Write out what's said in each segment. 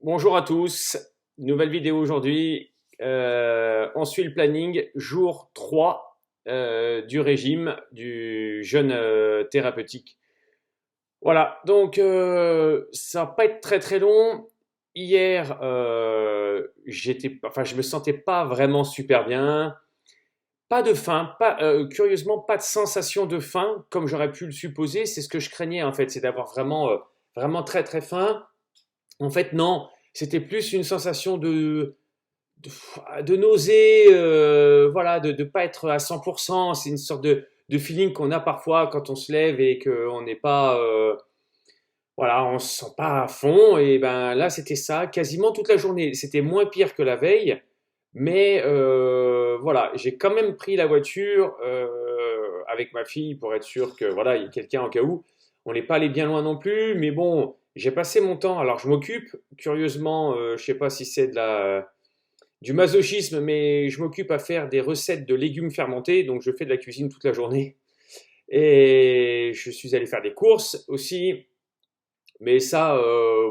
Bonjour à tous, nouvelle vidéo aujourd'hui. On suit le planning, jour 3 du régime du jeûne thérapeutique. Voilà, donc ça va pas être très très long. Hier, je me sentais pas vraiment super bien. Pas de faim, curieusement, pas de sensation de faim comme j'aurais pu le supposer. C'est ce que je craignais en fait, c'est d'avoir vraiment très très faim. En fait, non, c'était plus une sensation de nausée, voilà, de ne pas être à 100%. C'est une sorte de feeling qu'on a parfois quand on se lève et qu'on n'est pas, voilà, on se sent pas à fond. Et ben là, c'était ça, quasiment toute la journée. C'était moins pire que la veille, mais voilà, j'ai quand même pris la voiture avec ma fille pour être sûr que voilà, il y ait quelqu'un au cas où. On n'est pas allé bien loin non plus, mais bon, j'ai passé mon temps. Alors je m'occupe, curieusement, je sais pas si c'est du masochisme, mais je m'occupe à faire des recettes de légumes fermentés, donc je fais de la cuisine toute la journée. Et je suis allé faire des courses aussi, mais ça,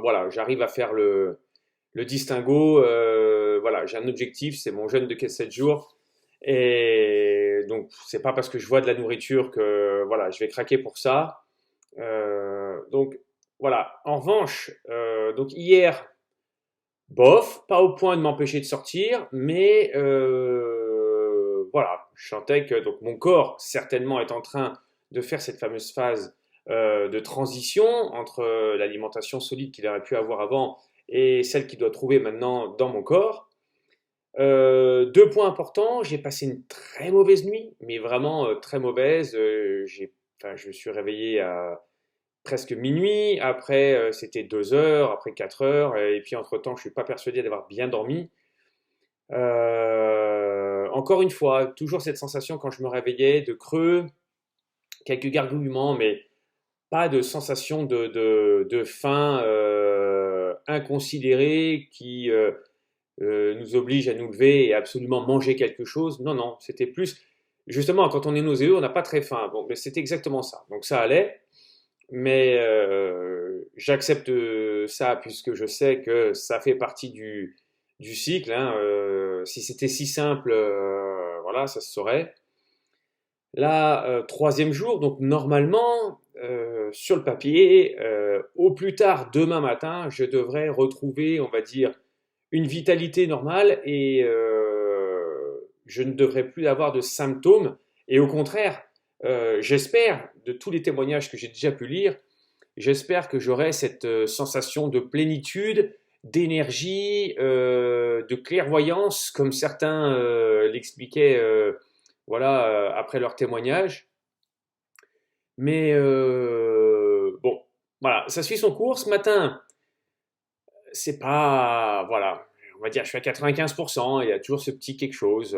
voilà, j'arrive à faire le distinguo. Voilà, j'ai un objectif, c'est mon jeûne de 7 jours. Et donc, c'est pas parce que je vois de la nourriture que voilà, je vais craquer pour ça. Donc, voilà. En revanche, donc hier, bof, pas au point de m'empêcher de sortir, mais voilà, je sentais que donc mon corps certainement est en train de faire cette fameuse phase de transition entre l'alimentation solide qu'il aurait pu avoir avant et celle qu'il doit trouver maintenant dans mon corps. Deux points importants, j'ai passé une très mauvaise nuit, mais vraiment très mauvaise. Je me suis réveillé à presque minuit, après c'était 2 heures, après 4 heures, et puis entre-temps je suis pas persuadé d'avoir bien dormi. Encore une fois, toujours cette sensation quand je me réveillais de creux, quelques gargouillements, mais pas de sensation de faim inconsidérée qui nous oblige à nous lever et absolument manger quelque chose. Non, non, c'était plus, justement, quand on est nauséeux, on n'a pas très faim. Bon, mais c'était exactement ça. Donc ça allait. Mais j'accepte ça puisque je sais que ça fait partie du cycle, hein. Si c'était si simple, voilà, ça se saurait. Là, troisième jour, donc normalement, sur le papier, au plus tard demain matin, je devrais retrouver, on va dire, une vitalité normale et je ne devrais plus avoir de symptômes. Et au contraire, j'espère, de tous les témoignages que j'ai déjà pu lire, j'espère que j'aurai cette sensation de plénitude, d'énergie, de clairvoyance, comme certains l'expliquaient voilà, après leur témoignage. Mais bon, voilà, ça suit son cours. Ce matin, c'est pas, voilà, on va dire, je suis à 95%, il y a toujours ce petit quelque chose,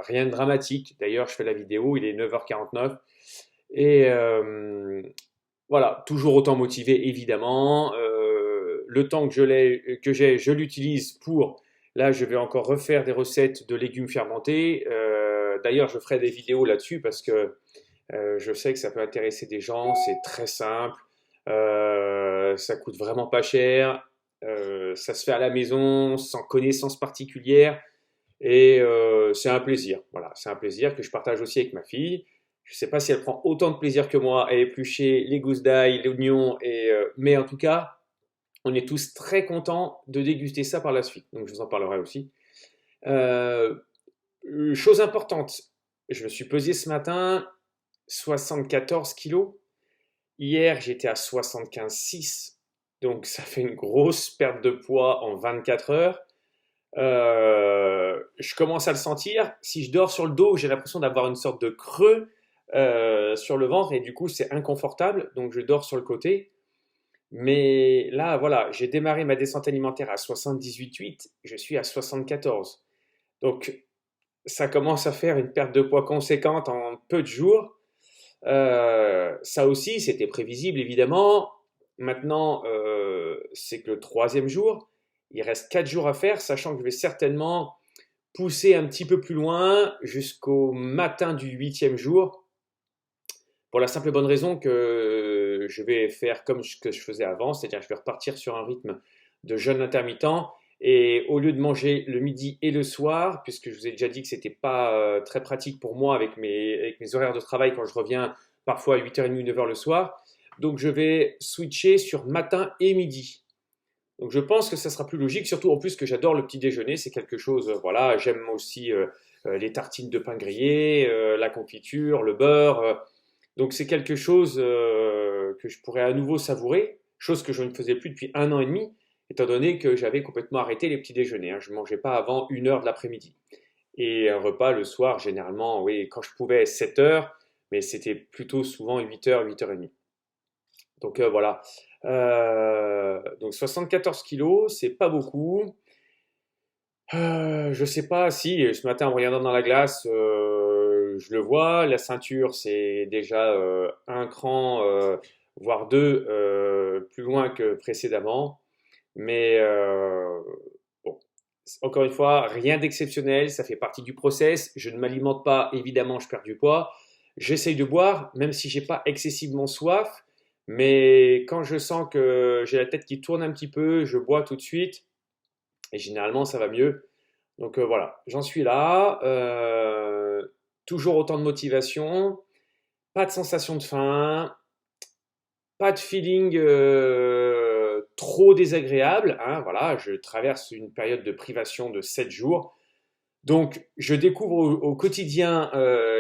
rien de dramatique. D'ailleurs, je fais la vidéo, il est 9h49. Et voilà, toujours autant motivé, évidemment. Le temps que j'ai, je l'utilise pour. Là, je vais encore refaire des recettes de légumes fermentés. D'ailleurs, je ferai des vidéos là-dessus parce que je sais que ça peut intéresser des gens. C'est très simple. Ça coûte vraiment pas cher. Ça se fait à la maison, sans connaissance particulière. Et c'est un plaisir. Voilà, c'est un plaisir que je partage aussi avec ma fille. Je ne sais pas si elle prend autant de plaisir que moi à éplucher les gousses d'ail, l'oignon, mais en tout cas, on est tous très contents de déguster ça par la suite. Donc je vous en parlerai aussi. Euh, Chose importante, je me suis pesé ce matin 74 kilos. Hier, j'étais à 75,6. Donc ça fait une grosse perte de poids en 24 heures. Je commence à le sentir. Si je dors sur le dos, j'ai l'impression d'avoir une sorte de creux sur le ventre et du coup c'est inconfortable. Donc je dors sur le côté. Mais là, voilà, j'ai démarré ma descente alimentaire à 78,8. Je suis à 74. Donc ça commence à faire une perte de poids conséquente en peu de jours. Ça aussi, c'était prévisible évidemment. Maintenant, c'est que le troisième jour. Il reste 4 jours à faire, sachant que je vais certainement pousser un petit peu plus loin jusqu'au matin du huitième jour, pour la simple et bonne raison que je vais faire comme ce que je faisais avant, c'est-à-dire que je vais repartir sur un rythme de jeûne intermittent. Et au lieu de manger le midi et le soir, puisque je vous ai déjà dit que c'était pas très pratique pour moi avec mes horaires de travail quand je reviens parfois à 8h30 ou 9h le soir, donc je vais switcher sur matin et midi. Donc je pense que ça sera plus logique, surtout en plus que j'adore le petit déjeuner, c'est quelque chose, voilà, j'aime aussi les tartines de pain grillé, la confiture, le beurre. Donc c'est quelque chose que je pourrais à nouveau savourer, chose que je ne faisais plus depuis 1 an et demi, étant donné que j'avais complètement arrêté les petits déjeuners, hein. Je ne mangeais pas avant 1 heure de l'après-midi. Et un repas le soir, généralement, oui, quand je pouvais, 7 heures, mais c'était plutôt souvent 8 heures, 8h30. Donc voilà. Donc 74 kilos, c'est pas beaucoup. Je sais pas si ce matin en regardant dans la glace, je le vois. La ceinture, c'est déjà un cran, voire deux, plus loin que précédemment. Mais bon, encore une fois, rien d'exceptionnel. Ça fait partie du process. Je ne m'alimente pas, évidemment, je perds du poids. J'essaye de boire, même si j'ai pas excessivement soif. Mais quand je sens que j'ai la tête qui tourne un petit peu, je bois tout de suite. Et généralement, ça va mieux. Donc voilà, j'en suis là. Toujours autant de motivation, pas de sensation de faim, pas de feeling trop désagréable, hein, voilà, je traverse une période de privation de 7 jours. Donc je découvre au quotidien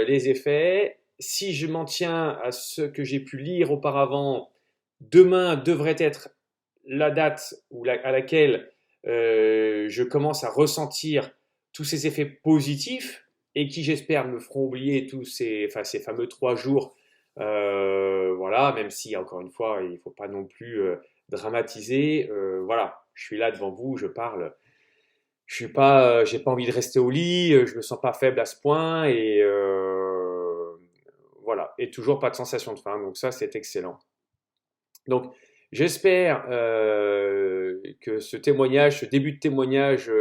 les effets. Si je m'en tiens à ce que j'ai pu lire auparavant, demain devrait être la date à laquelle je commence à ressentir tous ces effets positifs et qui, j'espère, me feront oublier enfin, ces fameux 3 jours. Voilà, même si, encore une fois, il ne faut pas non plus dramatiser. Voilà, je suis là devant vous, je parle. Je suis pas, j'ai pas envie de rester au lit, je me sens pas faible à ce point et voilà. Et toujours pas de sensation de faim, donc ça c'est excellent. Donc, j'espère que ce témoignage, ce début de témoignage,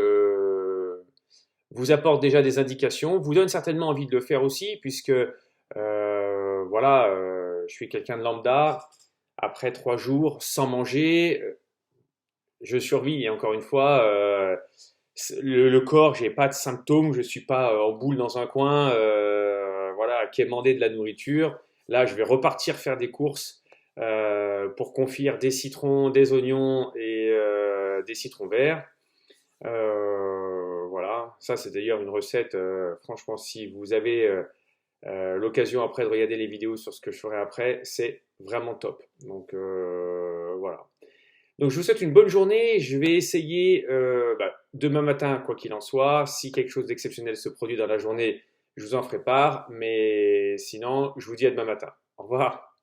vous apporte déjà des indications, vous donne certainement envie de le faire aussi, puisque voilà, je suis quelqu'un de lambda. Après 3 jours sans manger, je survis. Et encore une fois, le corps, j'ai pas de symptômes, je suis pas en boule dans un coin, voilà, à quémander de la nourriture. Là, je vais repartir faire des courses pour confire des citrons, des oignons et des citrons verts. Voilà, ça c'est d'ailleurs une recette. Franchement, si vous avez l'occasion après de regarder les vidéos sur ce que je ferai après, c'est vraiment top. Donc voilà. Donc je vous souhaite une bonne journée. Je vais essayer demain matin, quoi qu'il en soit. Si quelque chose d'exceptionnel se produit dans la journée, je vous en ferai part. Mais sinon, je vous dis à demain matin. Au revoir.